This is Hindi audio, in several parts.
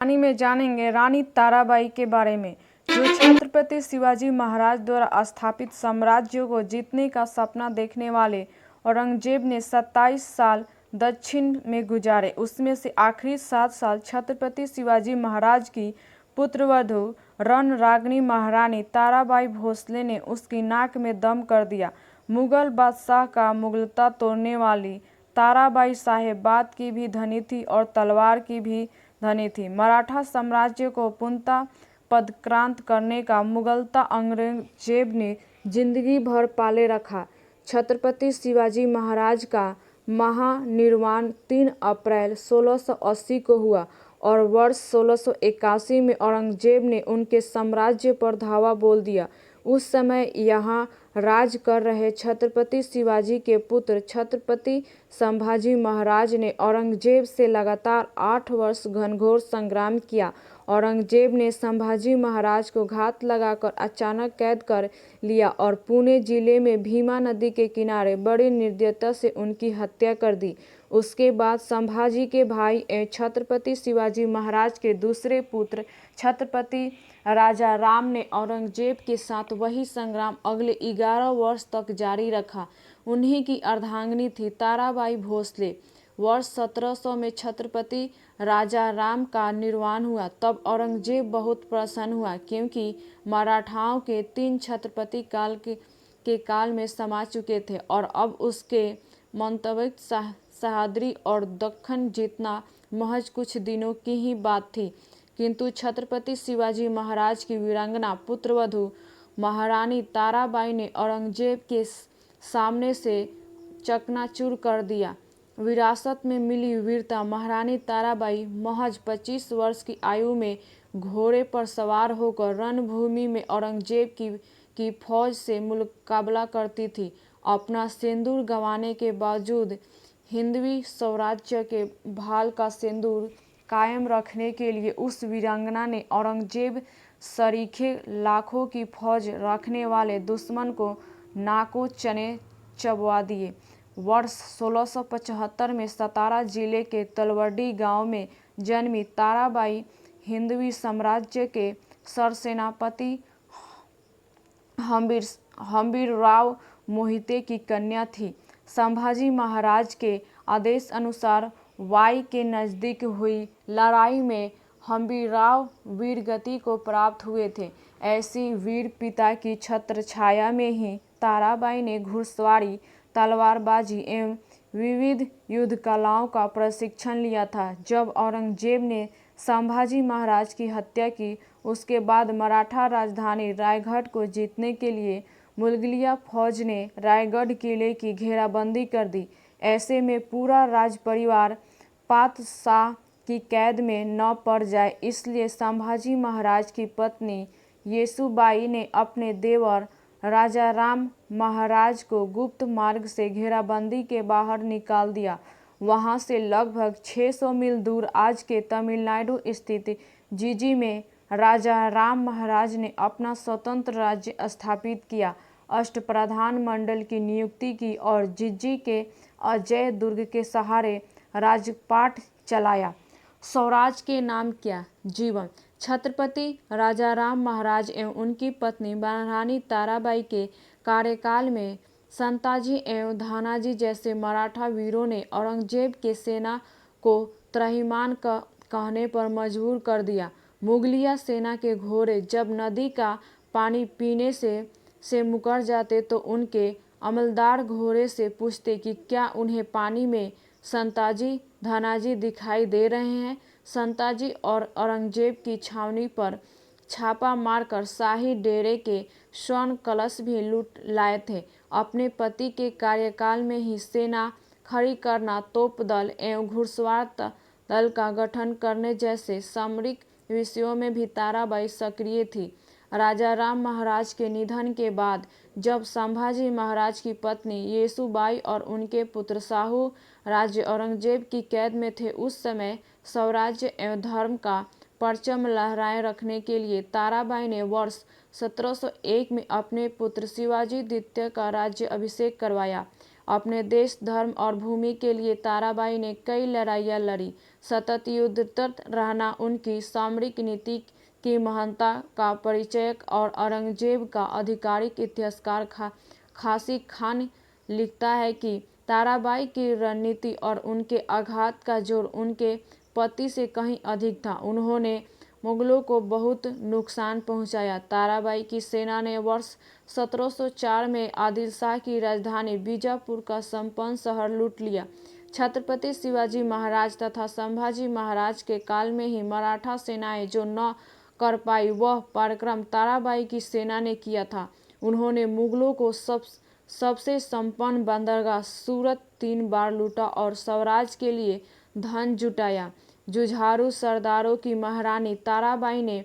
कहानी में जानेंगे रानी ताराबाई के बारे में, जो छत्रपति शिवाजी महाराज द्वारा स्थापित साम्राज्य को जीतने का सपना देखने वाले औरंगजेब ने 27 साल दक्षिण में गुजारे। उसमें से आखिरी 7 साल छत्रपति शिवाजी महाराज की पुत्रवधू रणरागिनी महारानी ताराबाई भोसले ने उसकी नाक में दम कर दिया। मुगल बादशाह का मुगलता तोड़ने वाली ताराबाई साहेबाद की भी धनी थी और तलवार की भी धनी थी। मराठा साम्राज्य को पूर्णतः पदक्रांत करने का मुगलता औरंगजेब ने जिंदगी भर पाले रखा। छत्रपति शिवाजी महाराज का महानिर्वाण 3 अप्रैल 1680 को हुआ और वर्ष 1681 में औरंगजेब ने उनके साम्राज्य पर धावा बोल दिया। उस समय यहाँ राज कर रहे छत्रपति शिवाजी के पुत्र छत्रपति संभाजी महाराज ने औरंगजेब से लगातार 8 वर्ष घनघोर संग्राम किया। औरंगजेब ने संभाजी महाराज को घात लगाकर अचानक कैद कर लिया और पुणे जिले में भीमा नदी के किनारे बड़ी निर्दयता से उनकी हत्या कर दी। उसके बाद संभाजी के भाई एवं छत्रपति शिवाजी महाराज के दूसरे पुत्र छत्रपति राजा राम ने औरंगजेब के साथ वही संग्राम अगले 11 वर्ष तक जारी रखा। उन्हीं की अर्धांगिनी थी ताराबाई भोसले। वर्ष 1700 में छत्रपति राजा राम का निर्वाण हुआ। तब औरंगजेब बहुत प्रसन्न हुआ, क्योंकि मराठाओं के 3 छत्रपति के काल में समा चुके थे और अब उसके मंतव्य सह्याद्री और दक्खन जीतना महज कुछ दिनों की ही बात थी। किंतु छत्रपति शिवाजी महाराज की वीरांगना पुत्रवधू महारानी ताराबाई ने औरंगजेब के सामने से चकनाचूर कर दिया। विरासत में मिली वीरता महारानी ताराबाई महज 25 वर्ष की आयु में घोड़े पर सवार होकर रणभूमि में औरंगजेब की फौज से मुकाबला करती थी। अपना सिंदूर गंवाने के बावजूद हिंदवी स्वराज्य के भाल का सिंदूर कायम रखने के लिए उस वीरांगना ने औरंगजेब सरीखे लाखों की फौज रखने वाले दुश्मन को नाको चने चबवा दिए। वर्ष 1675 में सतारा जिले के तलवडी गांव में जन्मी ताराबाई हिंदवी साम्राज्य के सरसेनापति हंबीरराव मोहिते की कन्या थी। संभाजी महाराज के आदेश अनुसार वाई के नजदीक हुई लड़ाई में हंबीरराव वीरगति को प्राप्त हुए थे। ऐसी वीर पिता की छत्र छाया में ही ताराबाई ने घुड़सवारी, तलवारबाजी एवं विविध युद्ध कलाओं का प्रशिक्षण लिया था। जब औरंगजेब ने संभाजी महाराज की हत्या की, उसके बाद मराठा राजधानी रायगढ़ को जीतने के लिए मुगलिया फौज ने रायगढ़ किले की घेराबंदी कर दी। ऐसे में पूरा राज परिवार पातशाह की कैद में न पड़ जाए, इसलिए संभाजी महाराज की पत्नी येसुबाई ने अपने देवर राजा राम महाराज को गुप्त मार्ग से घेराबंदी के बाहर निकाल दिया। वहां से लगभग 600 मील दूर आज के तमिलनाडु स्थित जिजी में राजा राम महाराज ने अपना स्वतंत्र राज्य स्थापित किया, अष्टप्रधान मंडल की नियुक्ति की और जिजी के अजय दुर्ग के सहारे राजपाट चलाया। स्वराज के नाम क्या? जीवन। छत्रपति राजा राम महाराज एवं उनकी पत्नी महारानी ताराबाई के कार्यकाल में संताजी एवं धानाजी जैसे मराठा वीरों ने औरंगजेब के सेना को त्राहिमाम कहने पर मजबूर कर दिया। मुगलिया सेना के घोड़े जब नदी का पानी पीने से मुकर जाते तो उनके अमलदार घोड़े से पूछते कि क्या उन्हें पानी में संताजी धनाजी दिखाई दे रहे हैं। संताजी और औरंगजेब की छावनी पर छापा मारकर शाही डेरे के स्वर्ण कलश भी लूट लाए थे। अपने पति के कार्यकाल में ही सेना खड़ी करना, तोप दल एवं घुड़सवार दल का गठन करने जैसे सामरिक विषयों में भी ताराबाई सक्रिय थी। राजा राम महाराज के निधन के बाद जब संभाजी महाराज की पत्नी येसुबाई और उनके पुत्र शाहू राज्य औरंगजेब की कैद में थे, उस समय स्वराज्य एवं धर्म का परचम लहराए रखने के लिए ताराबाई ने वर्ष 1701 में अपने पुत्र शिवाजी द्वितीय का राज्य अभिषेक करवाया। अपने देश, धर्म और भूमि के लिए ताराबाई ने कई लड़ाइयाँ लड़ी। सतत युद्धरत रहना उनकी सामरिक नीति की महानता का परिचयक और औरंगजेब का आधिकारिक इतिहासकार खासी खान लिखता है कि ताराबाई की रणनीति और उनके आघात का जोर उनके पति से कहीं अधिक था। उन्होंने मुगलों को बहुत नुकसान पहुंचाया। ताराबाई की सेना ने वर्ष 1704 में आदिल शाह की राजधानी बीजापुर का संपन्न शहर लूट लिया। छत्रपति शिवाजी महाराज तथा संभाजी महाराज के काल में ही मराठा सेनाएं जो न कर पाई वह पराक्रम ताराबाई की सेना ने किया था। उन्होंने मुगलों को सबसे संपन्न बंदरगाह सूरत 3 बार लूटा और स्वराज के लिए धन जुटाया। जुझारू सरदारों की महारानी ताराबाई ने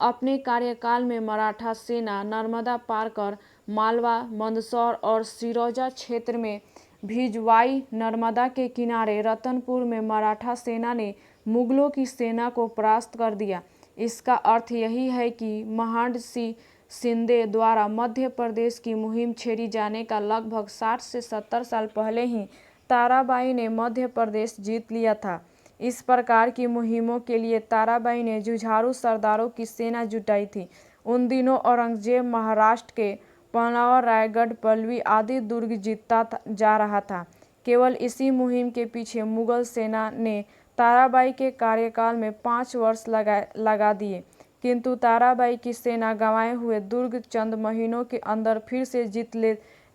अपने कार्यकाल में मराठा सेना नर्मदा पार कर मालवा, मंदसौर और सिरौजा क्षेत्र में भिजवाई। नर्मदा के किनारे रतनपुर में मराठा सेना ने मुगलों की सेना को परास्त कर दिया। इसका अर्थ यही है कि महान सिंह शिंदे द्वारा मध्य प्रदेश की मुहिम छेड़ी जाने का लगभग 60 से 70 साल पहले ही ताराबाई ने मध्य प्रदेश जीत लिया था। इस प्रकार की मुहिमों के लिए ताराबाई ने जुझारू सरदारों की सेना जुटाई थी। उन दिनों औरंगजेब महाराष्ट्र के पन्नावर, रायगढ़, पल्लवी आदि दुर्ग जीतता जा रहा था। केवल इसी मुहिम के पीछे मुगल सेना ने ताराबाई के कार्यकाल में 5 वर्ष लगा दिए, किंतु ताराबाई की सेना गंवाए हुए दुर्ग चंद महीनों के अंदर फिर से जीत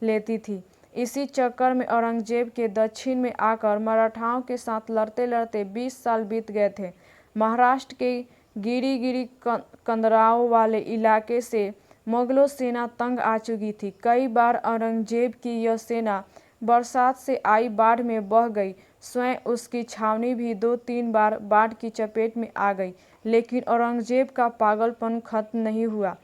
लेती थी। इसी चक्कर में औरंगजेब के दक्षिण में आकर मराठाओं के साथ लड़ते लड़ते 20 साल बीत गए थे। महाराष्ट्र के गिरी कंदराओं वाले इलाके से मुगलों सेना तंग आ चुकी थी। कई बार औरंगजेब की यह सेना बरसात से आई बाढ़ में बह गई। स्वयं उसकी छावनी भी 2-3 बार बाढ़ की चपेट में आ गई, लेकिन औरंगजेब का पागलपन खत्म नहीं हुआ।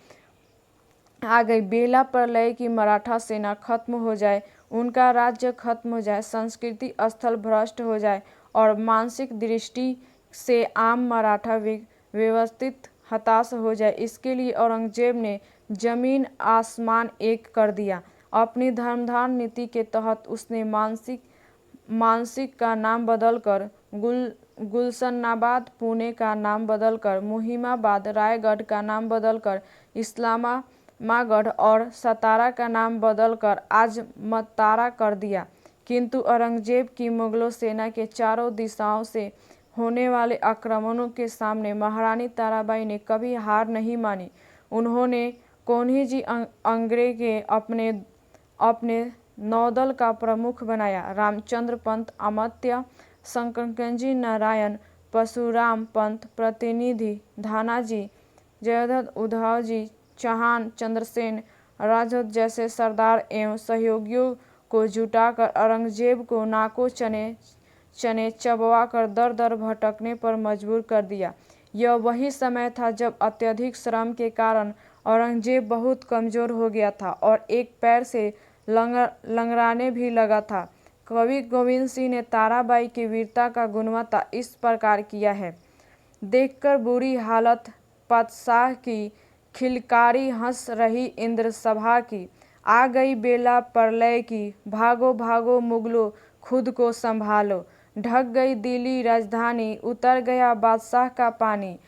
आ गई बेला प्रलय की मराठा सेना खत्म हो जाए, उनका राज्य खत्म हो जाए, संस्कृति स्थल भ्रष्ट हो जाए और मानसिक दृष्टि से आम मराठा व्यवस्थित हताश हो जाए। इसके लिए औरंगजेब ने जमीन आसमान एक कर दिया। अपनी धर्मदान नीति के तहत उसने मानसिक का नाम बदलकर गुलशनाबाद, पुणे का नाम बदलकर मुहिमाबाद, रायगढ़ का नाम बदलकर इस्लामागढ़ और सतारा का नाम बदलकर आज मतारा कर दिया। किंतु औरंगजेब की मुगलों सेना के चारों दिशाओं से होने वाले आक्रमणों के सामने महारानी ताराबाई ने कभी हार नहीं मानी। उन्होंने कोन्हीजी अंग्रे के अपने नौदल का प्रमुख बनाया। रामचंद्र पंत, अमात्य शंकरजी नारायण, परशुराम पंत, प्रतिनिधि धानाजी, जयद्रथ, उद्धवजी चौहान, चंद्रसेन राजौत जैसे सरदार एवं सहयोगियों को जुटाकर औरंगजेब को नाको चने चबवाकर दर दर भटकने पर मजबूर कर दिया। यह वही समय था जब अत्यधिक श्रम के कारण औरंगजेब बहुत कमजोर हो गया था और एक पैर से लंगड़ाने भी लगा था। कवि गोविंद सिंह ने ताराबाई की वीरता का गुणवत्ता इस प्रकार किया है। देखकर बुरी हालत पातशाह की, खिलकारी हंस रही इंद्र सभा की, आ गई बेला प्रलय की, भागो भागो मुगलों खुद को संभालो, ढक गई दिल्ली राजधानी, उतर गया बादशाह का पानी,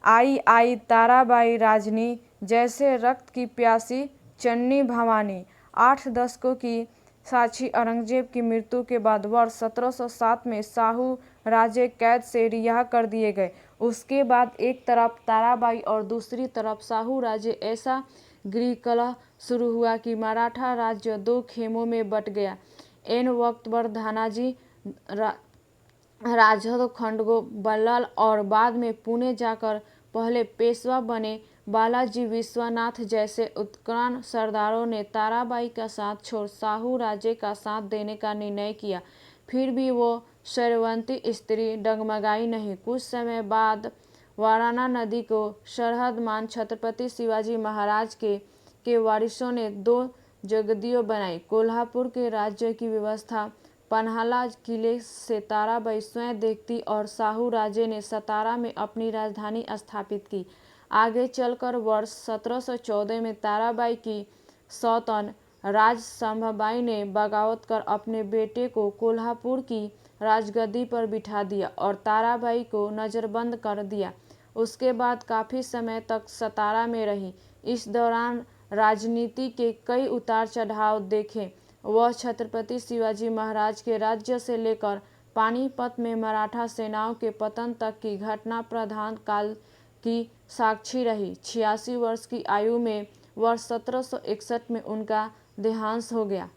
आई ताराबाई राजनी, जैसे रक्त की प्यासी चन्नी भवानी। 8 दशकों की साक्षी औरंगजेब की मृत्यु के बाद वर्ष 1707 में साहू राजे कैद से रिहा कर दिए गए। उसके बाद एक तरफ ताराबाई और दूसरी तरफ साहू राजे ऐसा गृह कलह शुरू हुआ कि मराठा राज्य 2 खेमों में बट गया। एन वक्त पर धानाजी राजद खंडगो बल्लाल और बाद में पुणे जाकर पहले पेशवा बने बालाजी विश्वनाथ जैसे उत्कर्ण सरदारों ने ताराबाई का साथ छोड़ साहू राजे का साथ देने का निर्णय किया। फिर भी वो शौर्यवंती स्त्री डगमगाई नहीं। कुछ समय बाद वाराना नदी को सरहद मान छत्रपति शिवाजी महाराज के वारिसों ने 2 जगदियों बनाई। कोल्हापुर के राज्य की व्यवस्था पन्हाला किले से ताराबाई स्वयं देखती और साहू राजे ने सतारा में अपनी राजधानी स्थापित की। आगे चलकर वर्ष 1714 में ताराबाई की सौतन राजसंभाबाई ने बगावत कर अपने बेटे को कोल्हापुर की राजगद्दी पर बिठा दिया और ताराबाई को नज़रबंद कर दिया। उसके बाद काफ़ी समय तक सतारा में रही। इस दौरान राजनीति के कई उतार चढ़ाव देखे। वह छत्रपति शिवाजी महाराज के राज्य से लेकर पानीपत में मराठा सेनाओं के पतन तक की घटना प्रधान काल की साक्षी रही। 86 वर्ष की आयु में वर्ष 1761 में उनका देहांत हो गया।